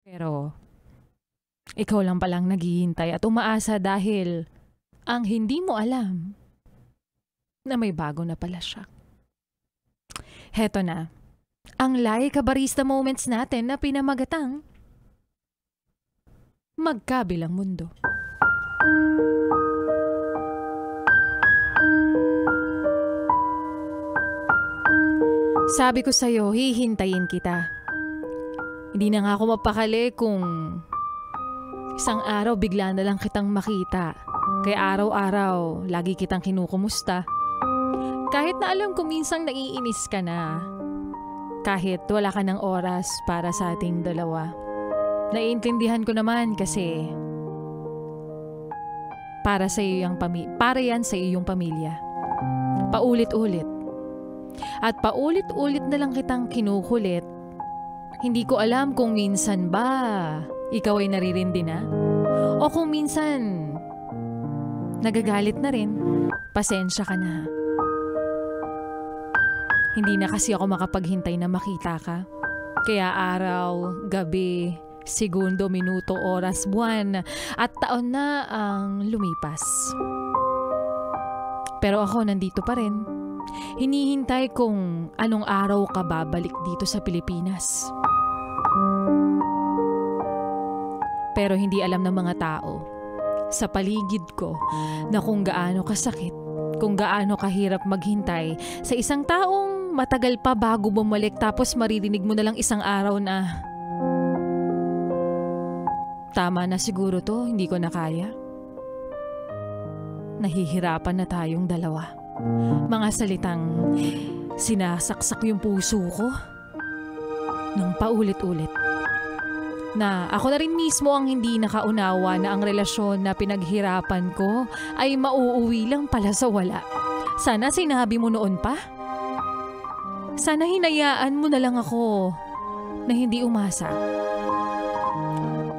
Pero ikaw lang palang naghihintay at umaasa dahil ang hindi mo alam na may bago na pala siya. Heto na, ang Laika Barista Moments natin na pinamagatang Magkabilang Mundo. Sabi ko sa'yo, hihintayin kita. Hindi na nga ako mapakali kung isang araw bigla na lang kitang makita. Kaya araw-araw, lagi kitang kinukumusta. Kahit na alam ko minsang naiinis ka na. Kahit wala ka ng oras para sa ating dalawa. Naiintindihan ko naman kasi para yan sa iyong pamilya. Paulit-ulit. At paulit-ulit na lang kitang kinukulit. Hindi ko alam kung minsan ba ikaw ay naririndi na o kung minsan nagagalit na rin. Pasensya ka na. Hindi na kasi ako makapaghintay na makita ka. Kaya araw, gabi, segundo, minuto, oras, buwan at taon na ang lumipas. Pero ako nandito pa rin. Hinihintay kung anong araw ka babalik dito sa Pilipinas. Pero hindi alam ng mga tao sa paligid ko na kung gaano kasakit, kung gaano kahirap maghintay sa isang taong matagal pa bago bumalik tapos maririnig mo na lang isang araw na tama na siguro to, hindi ko na kaya. Nahihirapan na tayong dalawa. Mga salitang sinasaksak yung puso ko ng paulit-ulit. Na ako na rin mismo ang hindi nakaunawa na ang relasyon na pinaghirapan ko ay mauuwi lang pala sa wala. Sana sinabi mo noon pa. Sana hinayaan mo na lang ako na hindi umasa.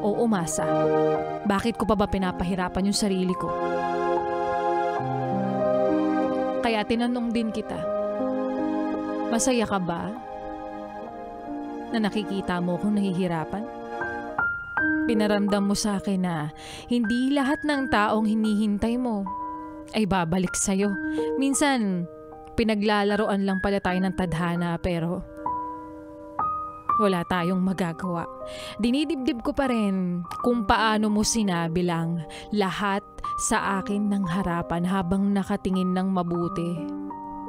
O umasa. Bakit ko pa ba pinapahirapan yung sarili ko? Kaya tinanong din kita, masaya ka ba na nakikita mo kung nahihirapan? Pinaramdam mo sa akin na hindi lahat ng taong hinihintay mo ay babalik sa'yo. Minsan, pinaglalaroan lang pala tayo ng tadhana pero wala tayong magagawa. Dinidibdib ko pa rin kung paano mo sinabi lang lahat sa akin ng harapan habang nakatingin ng mabuti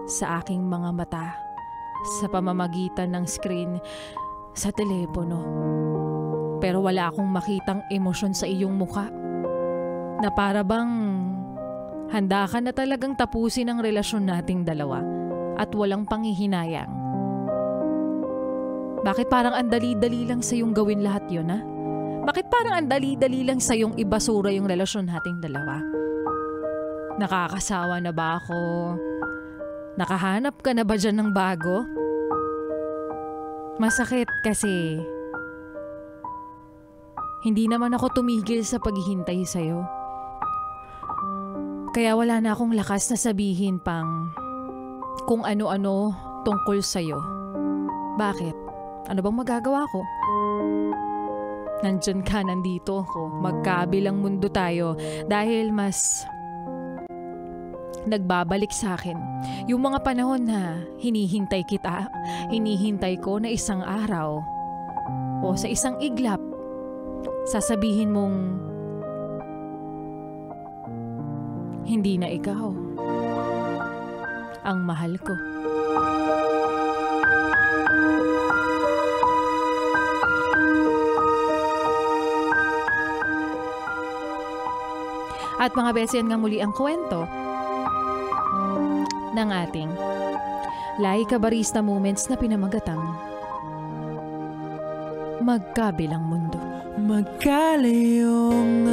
sa aking mga mata sa pamamagitan ng screen sa telepono. Pero wala akong makitang emosyon sa iyong muka na para bang handa ka na talagang tapusin ang relasyon nating dalawa at walang panghihinayang. Bakit parang andali-dali lang sa yung gawin lahat yun, ha? Bakit parang andali-dali lang sa yung ibasura yung relasyon nating dalawa? Nakakasawa na ba ako? Nakahanap ka na ba dyan ng bago? Masakit kasi hindi naman ako tumigil sa paghihintay sa'yo. Kaya wala na akong lakas na sabihin pang kung ano-ano tungkol sa'yo. Bakit? Ano bang magagawa ko? Nandyan ka, nandito ako. Magkabilang mundo tayo dahil mas nagbabalik sa akin yung mga panahon na hinihintay kita, hinihintay ko na isang araw o sa isang iglap sasabihin mong hindi na ikaw ang mahal ko. At mga besi, yan nga muli ang kwento ng ating Laika Barista Moments na pinamagatang Magkabilang Mundo. Magkalayong